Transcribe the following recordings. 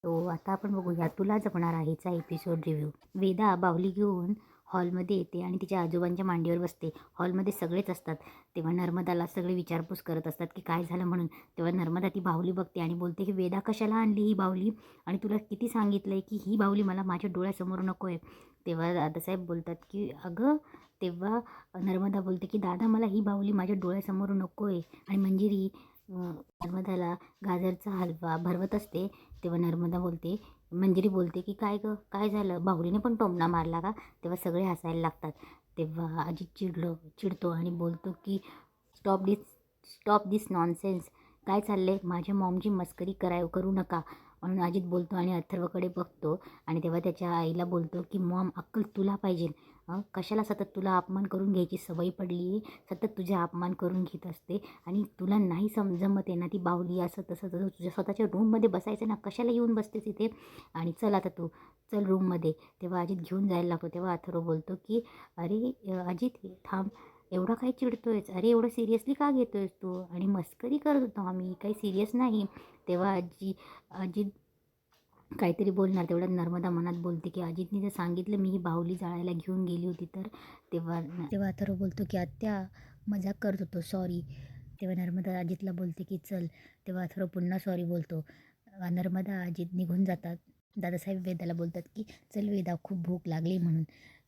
तो आता आपण बघूया तुला जपणार आहेचा एपिसोड रिव्ह्यू. वेदा बाहुली घेऊन हॉलमध्ये येते आणि तिच्या आजोबांच्या मांडीवर बसते. हॉलमध्ये सगळेच असतात. तेव्हा नर्मदाला सगळे विचारपूस करत असतात की काय झालं म्हणून. तेव्हा नर्मदा ती बाहुली बघते आणि बोलते की वेदा कशाला आणली ही बाहुली, आणि तुला किती सांगितलं आहे की ही बाहुली मला माझ्या डोळ्यासमोर नको आहे. तेव्हा दादासाहेब बोलतात की अगं, तेव्हा नर्मदा बोलते की दादा मला ही बाहुली माझ्या डोळ्यासमोर नको आहे. आणि मंजिरी नर्मदाला गाजरचा हलवा भरवत असते. तेव्हा नर्मदा बोलते मंजिरी बोलते की काय गं, काय झालं, बाहुलीने पण टोमणा मारला का? तेव्हा सगळे हसायला लागतात. तेव्हा अजित चिडतो आणि बोलतो की स्टॉप दिस नॉनसेन्स. काय चाललंय, माझ्या मॉमची मस्करी करू नका, म्हणून अजित बोलतो आणि अथर्वकडे बघतो. आणि तेव्हा त्याच्या आईला बोलतो की मॉम, अक्कल तुला पाहिजे. कशाला सतत तुला अपमान करून घ्यायची सवय पडली आहे, सतत तुझे अपमान करून घेत असते. आणि तुला नाही जमत आहे ना ती बाहुली असं तसं तसं तुझ्या स्वतःच्या रूममध्ये बसायचं ना, कशाला येऊन बसतेस इथे. आणि चल आता तू चल रूममध्ये. तेव्हा अजित घेऊन जायला लागतो. तेव्हा अथर्व बोलतो की अरे अजित थांब, एवढा काय चिडतोयस, अरे एवढं सिरियसली का घेतोयस तू, आणि मस्करी करत होतो आम्ही, काही सिरियस नाही. तेव्हा अजित काहीतरी बोलणार, तेवढ्यात नर्मदा मनात बोलते की अजितने जर सांगितलं मी ही बाहुली जाळायला घेऊन गेली होती तर. तेव्हा तेव्हा अथर्व बोलतो की आत्या मजाक करत होतो, सॉरी. तेव्हा नर्मदा अजितला बोलते की चल. तेव्हा अथर्व पुन्हा सॉरी बोलतो. नर्मदा अजित निघून जातात. दादासाहेब वेदाला बोलतात की चल वेदा, खूप भूक लागली म्हणून.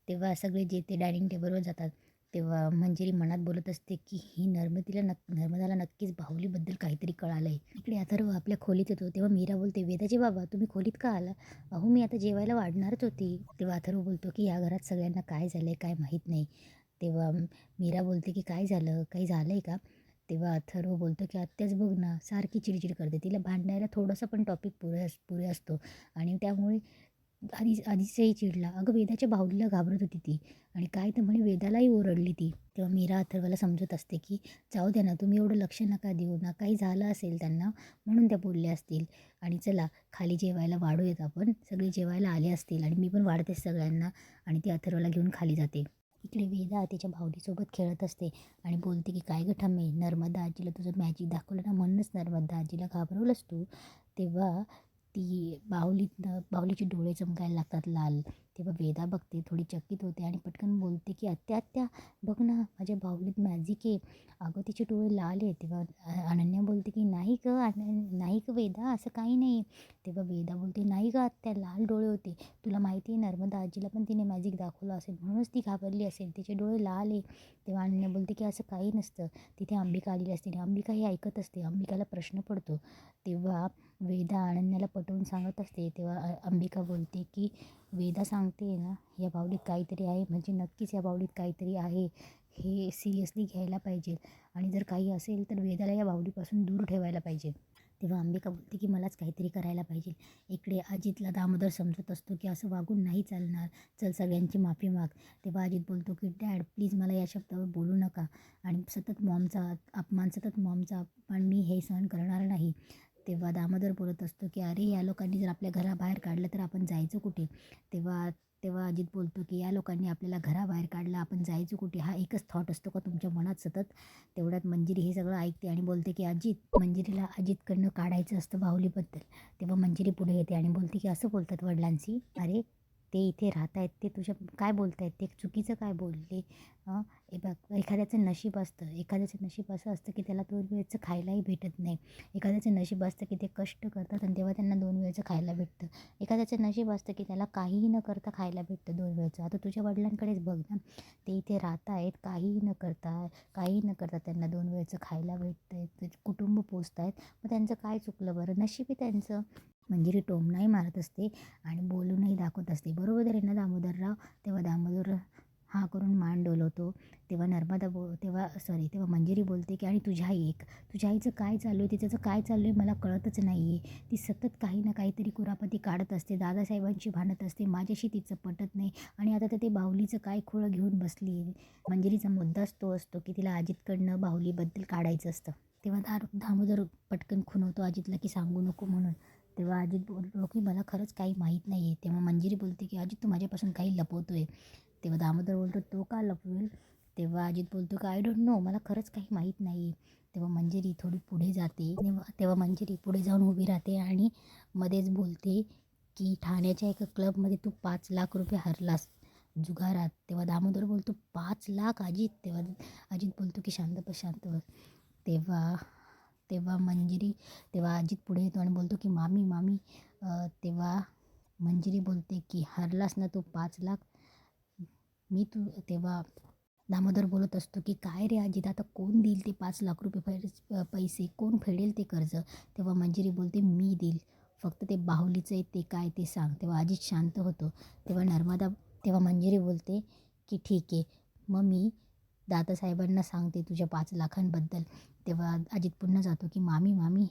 तेव्हा सगळे जे ते डायनिंग टेबलवर जातात. तेव्हा मंजिरी मनात बोलत असते की ही नर्मदाला नक्कीच बाहुलीबद्दल काहीतरी कळालं आहे. इकडे अथर्व आपल्या खोलीत येतो. तेव्हा मीरा बोलते वेदाचे बाबा, तुम्ही खोलीत का आला? अहो मी आता जेवायला वाढणारच होती. तेव्हा अथर्व बोलतो की या घरात सगळ्यांना काय झालं आहे काय माहीत नाही. तेव्हा मीरा बोलते की काय झालं, काही झालं आहे का? तेव्हा अथर्व बोलतो की आत्याच बघ ना, सारखी चिडचिड करते, तिला भांडायला थोडंसं पण टॉपिक पुरे असतो. आणि त्यामुळे आधीचही चिडला. अगं वेदाच्या बाहुलीला घाबरत होती ती, आणि काय तर म्हणे वेदालाही ओरडली ती. तेव्हा मीरा अथर्वला समजत असते की जाऊ द्या ना, तुम्ही एवढं लक्ष नका देऊ ना, काही झालं असेल त्यांना म्हणून त्या बोलल्या असतील. आणि चला खाली जेवायला वाढूयात, आपण सगळे जेवायला आले असतील आणि मी पण वाढतेच सगळ्यांना. आणि ती अथर्वला घेऊन खाली जाते. इकडे वेदा तिच्या बाहुलीसोबत खेळत असते आणि बोलते की काय गं ठम्मे, नर्मदा आजीला तुझं मॅजिक दाखवलं ना, म्हणूनच नर्मदा आजीला घाबरवलंस तू. तेव्हा ती बाहुलीचे डोळे चमकायला लागतात लाल. तेव्हा वेदा बघते, थोडी चकित होते आणि पटकन बोलते की आत्या आत्या बघ ना, माझ्या बाहुलीत मॅजिक आहे. अगं तिचे डोळे लाल आहे. तेव्हा अनन्या बोलते की नाही नाही ग वेदा, असं काही नाही. तेव्हा वेदा बोलते नाही ग आत्या, लाल डोळे होते. तुला माहिती आहे नर्मदा आजीला पण तिने मॅजिक दाखवलं असेल, म्हणूनच ती घाबरली असेल, तिचे डोळे लाल आहे. तेव्हा अनन्या बोलते की असं काही नसतं, तिथे अंबिका आलेली असते आणि अंबिका ही ऐकत असते. अंबिकाला प्रश्न पडतो. तेव्हा वेदा अनन्याला पटवून सांगत असते. तेव्हा अंबिका बोलते की वेदा सांगते ना, या बाहुलीत काहीतरी आहे, म्हणजे नक्कीच या बाहुलीत काहीतरी आहे, हे सिरियसली घ्यायला पाहिजे. आणि जर काही असेल तर वेदाला या बाहुलीपासून दूर ठेवायला पाहिजे. तेव्हा अंबिका बोलते की मलाच काहीतरी करायला पाहिजे. इकडे अजितला दामोदर समजत असतो की असं वागून नाही चालणार, चल सगळ्यांची माफी माग. तेव्हा अजित बोलतो की डॅड प्लीज मला या शब्दावर बोलू नका, आणि सतत मॉमचा अपमान मी हे सहन करणार नाही. तेव्हा दामोदर बोलत असतो की अरे या लोकांनी जर आपल्या घराबाहेर काढलं तर आपण जायचं कुठे? तेव्हा तेव्हा अजित बोलतो की या लोकांनी आपल्याला घराबाहेर काढलं, आपण जायचं कुठे? हा एकच थॉट असतो का तुमच्या मनात सतत? तेवढ्यात मंजिरी हे सगळं ऐकते आणि बोलते की मंजिरीला अजितकडनं काढायचं असतं बाहुलीबद्दल. तेव्हा मंजिरी पुढे येते आणि बोलते की असं बोलतात वडिलांशी? अरे ते इथे राहत आहेत, ते तुझ्या काय बोलत आहेत, ते चुकीचं काय बोलले? हे बघ, एखाद्याचं नशीब असं असतं की त्याला 2 वेळचं खायलाही भेटत नाही. एखाद्याचं नशीब असतं की ते कष्ट करतात आणि तेव्हा त्यांना 2 वेळचं खायला भेटतं. एखाद्याचं नशीब असतं की त्याला काहीही न करता खायला भेटतं 2 वेळचं. आता तुझ्या वडिलांकडेच बघ ना, ते इथे राहत आहेत, काहीही न करता त्यांना 2 वेळचं खायला भेटतं आहे, ते कुटुंब पोसत आहेत. मग त्यांचं काय चुकलं बरं? नशीब आहे त्यांचं. मंजिरी टोमणाही मारत असते आणि बोलूनही दाखवत असते, बरोबर आहे ना दामोदरराव? तेव्हा दामोदर हा करून मान डोलवतो. तेव्हा मंजिरी बोलते की आणि तुझ्या आईचं काय चालू आहे, तिचं काय चालू आहे मला कळतच नाही आहे. ती सतत काही ना काहीतरी कुरापती काढत असते, दादासाहेबांशी भांडत असते, माझ्याशी तिचं पटत नाही, आणि आता तर ते बाहुलीचं काय खोळं घेऊन बसली आहे. मंजिरीचा मुद्दाच तो असतो की तिला अजितकडनं बाहुलीबद्दल काढायचं असतं. तेव्हा दामोदर पटकन खुणवतो अजितला की सांगू नको म्हणून. तेव्हा अजित बोलतो की मला खरंच काही माहीत नाही आहे. तेव्हा मंजिरी बोलते की अजित तू माझ्यापासून काही लपवतो आहे. तेव्हा दामोदर बोलतो तो का लपवेल? तेव्हा अजित बोलतो की आय डोंट नो, मला खरंच काही माहीत नाही. तेव्हा मंजिरी थोडी पुढे जाते. तेव्हा मंजिरी पुढे जाऊन उभी राहते आणि मध्येच बोलते की ठाण्याच्या एका क्लबमध्ये तू 5 लाख रुपये हरलास जुगारात. तेव्हा दामोदर बोलतो 5 लाख अजित. तेव्हा अजित बोलतो की शांत बस शांत बस. तेव्हा तेव्हा मंजिरी तेव्हा अजित पुढे येतो आणि बोलतो की मामी मामी. तेव्हा मंजिरी बोलते की हरलास ना तू 5 लाख. तेव्हा दामोदर बोलत असतो की काय रे अजित, आता कोण देईल ते 5 लाख रुपये पैसे, कोण फेडेल ते कर्ज. तेव्हा मंजिरी बोलते मी देईल, फक्त ते बाहुलीचं आहे ते काय ते सांग. तेव्हा अजित शांत होतो. तेव्हा मंजिरी बोलते की ठीक आहे, मग मी दादासाहेबांना सांगते तुझ्या 5 लाखांबद्दल. तेव्हा अजित पुन्हा जातो की मामी मामी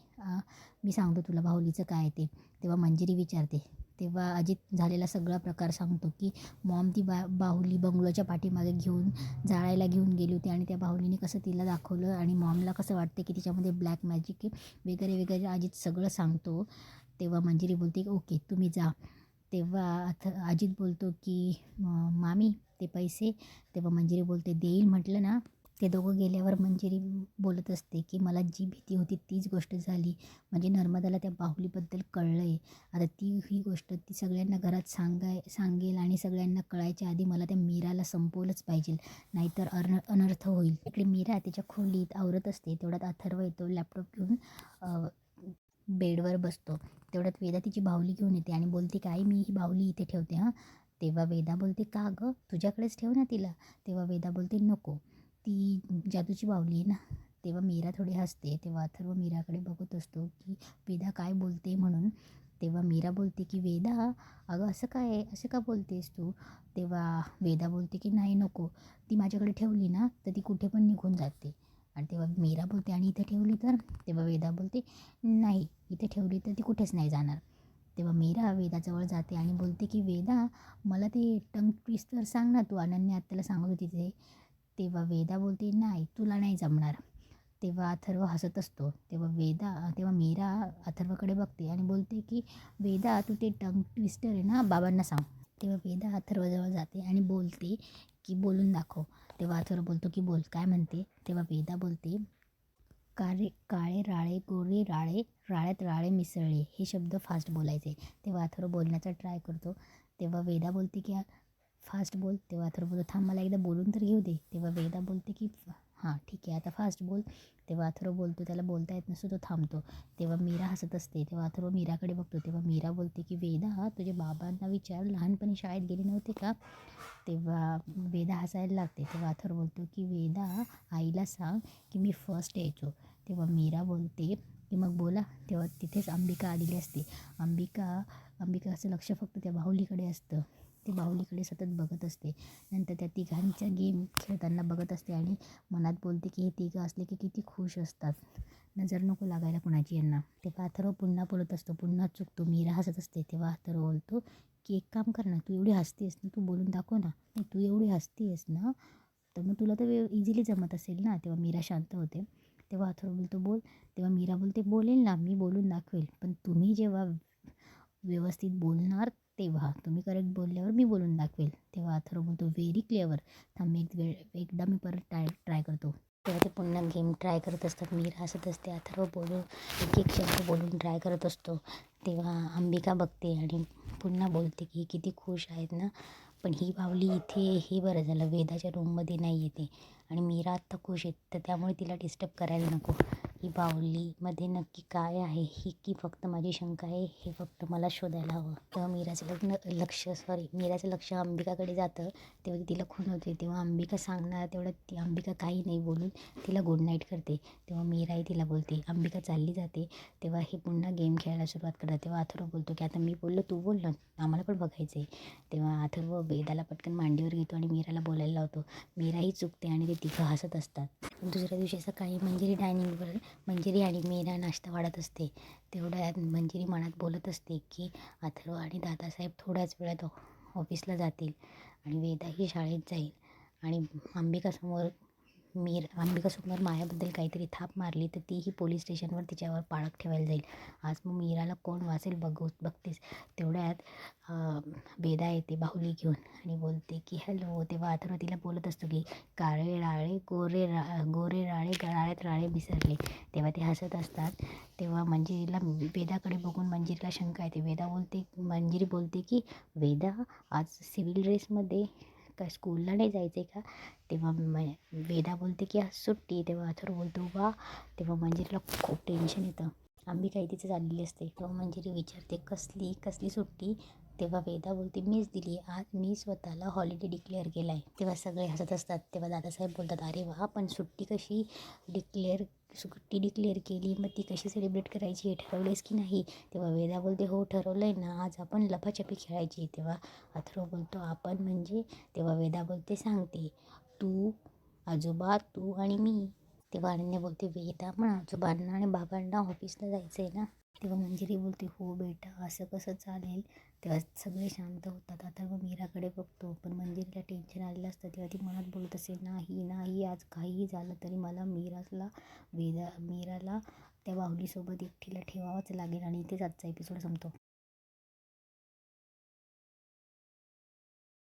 मी सांगतो तुला बाहुलीचं काय ते. तेव्हा मंजिरी विचारते. तेव्हा अजित झालेला सगळा प्रकार सांगतो की मॉम ती बाहुली बंगलोच्या पाठीमागे जाळायला घेऊन गेली होती आणि त्या बाहुलीने कसं तिला दाखवलं आणि मॉमला कसं वाटते की तिच्यामध्ये ब्लॅक मॅजिक वगैरे वगैरे अजित सगळं सांगतो. तेव्हा मंजिरी बोलते की ओके तुम्ही जा. तेव्हा अजित बोलतो की मामी ते पैसे. तेव्हा मंजिरी बोलते देईल म्हटलं ना. ते दोघं गेल्यावर मंजिरी बोलत असते की मला जी भीती होती तीच गोष्ट झाली. म्हणजे नर्मदाला त्या बाहुलीबद्दल कळलं आहे. आता ही गोष्ट ती सगळ्यांना घरात सांगेल आणि सगळ्यांना कळायच्या आधी मला त्या मीराला संपवलंच पाहिजे, नाहीतर अनर्थ होईल. इकडे मीरा तिच्या खोलीत आवरत असते. तेवढ्यात अथर्व येतो लॅपटॉप घेऊन बेडवर बसतो. तेवढ्यात वेदा तिची बाहुली घेऊन येते आणि बोलते की आई मी ही बाहुली इथे ठेवते हां. तेव्हा वेदा बोलते का गं, तुझ्याकडेच ठेव ना तिला. तेव्हा वेदा बोलते नको, ती जादूची बाहुली आहे ना. तेव्हा मीरा थोडी हसते. तेव्हा अथर्व मीराकडे बघत असतो की वेदा काय बोलते म्हणून. तेव्हा मीरा बोलते की वेदा अगं असं काय, असं का बोलतेस तू. तेव्हा वेदा बोलते की नाही नको, ती माझ्याकडे ठेवली ना तर ती कुठे पण निघून जाते. आणि तेव्हा मीरा बोलते आणि इथे ठेवली तर. तेव्हा वेदा बोलते नाही, इथे ठेवली तर ती कुठेच नाही जाणार. तेव्हा मीरा वेदाजवळ जाते आणि बोलते की वेदा मला ते टंग ट्विस्टर सांग ना, तू अनन्या आत्याला सांगत होती ते. तेव्हा वेदा बोलते नाही तुला नाही जमणार. तेव्हा अथर्व हसत असतो. तेव्हा मीरा अथर्वकडे बघते आणि बोलते की वेदा तू ते टंग ट्विस्टर आहे ना बाबांना सांग. तेव्हा वेदा अथर्वजवळ जाते आणि बोलते की बोलून दाखव. तेव्हा अथर्व बोलतो की बोल काय म्हणते. तेव्हा वेदा बोलते काळे राळे गोरे राळे राळ्यात राळे मिसळले, हे शब्द फास्ट बोलायचे. तेव्हा अथर्व बोलण्याचा ट्राय करतो. तेव्हा वेदा बोलते की फास्ट बोल. तेव्हा अथर्व बोलतो थांब मला एकदा बोलून तर घेऊ दे. तेव्हा वेदा बोलते की हां ठीक आहे आता फास्ट बोल. तेव्हा अथर्व बोलतो, त्याला बोलता येत नसतो तो थांबतो. तेव्हा मीरा हसत असते. तेव्हा अथर्व मीराकडे बघतो. तेव्हा मीरा बोलते की वेदा तुझ्या बाबांना विचार लहानपणी शाळेत गेले नव्हते का. तेव्हा वेदा हसायला लागते. तेव्हा अथर्व बोलतो की वेदा आईला सांग की मी फर्स्ट यायचो. तेव्हा मीरा बोलते की मग बोला. तेव्हा तिथेच अंबिका आलेली असते. अंबिकाचं लक्ष फक्त त्या बाहुलीकडे असतं. ती बाहुलीकडे सतत बघत असते. नंतर त्या तिघांच्या गेम खेळताना बघत असते आणि मनात बोलते की हे तिघं असले की किती खुश असतात, नजर नको लागायला कोणाची यांना. तेव्हा अथर्व पुन्हा बोलत असतो, पुन्हा चुकतो. मीरा हसत असते. तेव्हा अथर्व बोलतो की एक काम कर ना, तू एवढी हसतेस ना, तू बोलून दाखव ना. तू एवढी हसतेस ना तर मग तुला तर इझिली जमत असेल ना. तेव्हा मीरा शांत होते. तेव्हा अथर्व बोलतो बोल. तेव्हा मीरा बोलते बोलेल ना, मी बोलून दाखवेल, पण तुम्ही जेव्हा व्यवस्थित बोलणार तेव्हा, तुम्ही करेक्ट बोलल्यावर मी बोलून दाखवेल. तेव्हा अथर्व बोलतो व्हेरी क्लेवर. थांब एकदा मी परत ट्राय करतो. तेव्हा ते पुन्हा गेम ट्राय करत असतात. मीरा हसत असते. अथर्व एक एक शब्द बोलून ट्राय करत असतो. तेव्हा अंबिका बघते आणि पुन्हा बोलते की किती खुश आहेत ना, पण ही बाहुली इथे, हे बरं झालं वेदाच्या रूममध्ये नाही येते आणि मीरा आत्ता खुश आहेत, तर त्यामुळे तिला डिस्टर्ब करायला नको. ही बाहुलीमध्ये नक्की काय आहे ही की फक्त माझी शंका आहे, हे फक्त मला शोधायला हवं. तेव्हा मीराचं लक्ष अंबिकाकडे जातं. तेव्हा तिला खून होते. तेव्हा अंबिका सांगणार तेवढं ती अंबिका काही नाही बोलून तिला गुड नाईट करते. तेव्हा मीराही तिला बोलते. अंबिका चालली जाते. तेव्हा हे पुन्हा गेम खेळायला सुरुवात करतात. तेव्हा अथर्व बोलतो की आता मी बोललो तू बोल ना, आम्हाला पण बघायचं आहे. तेव्हा अथर्व वेदाला पटकन मांडीवर घेतो आणि मीराला बोलायला लावतो. मीराही चुकते आणि ते तिघं हसत असतात. दुसऱ्या दिवशी सकाळी मंजिरी आणि मीरा नाश्ता वाढत असते. तेवढ्यात मंजिरी मनात बोलत असते की अथर्व आणि दादासाहेब थोड्याच वेळात ऑफिसला जातील आणि वेदाही शाळेत जाईल आणि अंबिकासमोर अंबिकासमोर मायाबद्दल काहीतरी थाप मारली तर तीही पोलीस स्टेशनवर तिच्यावर पाळत ठेवायला जाईल. आज मग मीराला कोण वाचेल बघतेस. तेवढ्यात वेदा येते बाहुली घेऊन आणि बोलते की हॅलो. तेव्हा अथर्व तिला बोलत असतो की काळे राळे गोरे राळे गळाळ्यात राळे विसरले. तेव्हा ते हसत असतात. तेव्हा मंजिरीला वेदाकडे बघून मंजिरीला शंका येते. मंजिरी बोलते की वेदा आज सिव्हिल ड्रेसमध्ये काय स्कूलला नाही जायचं आहे का. तेव्हा वेदा बोलते की आज सुट्टी. तेव्हा अथर्व बोलतो वा. तेव्हा मंजिरीला खूप टेन्शन येतं. अंबिका तिचं चाललेली असते. तेव्हा मंजिरी विचारते कसली सुट्टी. तेव्हा वेदा बोलते मीच दिली. आज मी स्वतःला हॉलिडे डिक्लेअर केला आहे. तेव्हा सगळे हसत असतात. तेव्हा दादासाहेब बोलतात अरे वा, पण सुट्टी डिक्लेअर केली, मग ती कशी सेलिब्रेट करायची हे ठरवलेस की नाही. तेव्हा वेदा बोलते हो ठरवलं आहे ना, आज आपण लपाछपी खेळायची. तेव्हा अथर्व बोलतो आपण म्हणजे. तेव्हा वेदा बोलते सांगते तू आजोबा तू आणि मी. तेव्हा अनन्या बोलते वेदा पण आजोबांना आणि बाबांना ऑफिसला जायचं आहे ना. तेव्हा मंजिरी बोलते हो बेटा असं कसं चालेल. तेव्हा सगळे शांत होतात. आता मग मीराकडे बघतो पण मंजिरीला टेन्शन आलेलं असतं. तेव्हा ती मनात बोलत असेल नाही आज काहीही झालं तरी मला मीराला त्या बाहुलीसोबत एकटीला ठेवावंच लागेल. आणि इथेच आजचा एपिसोड संपतो.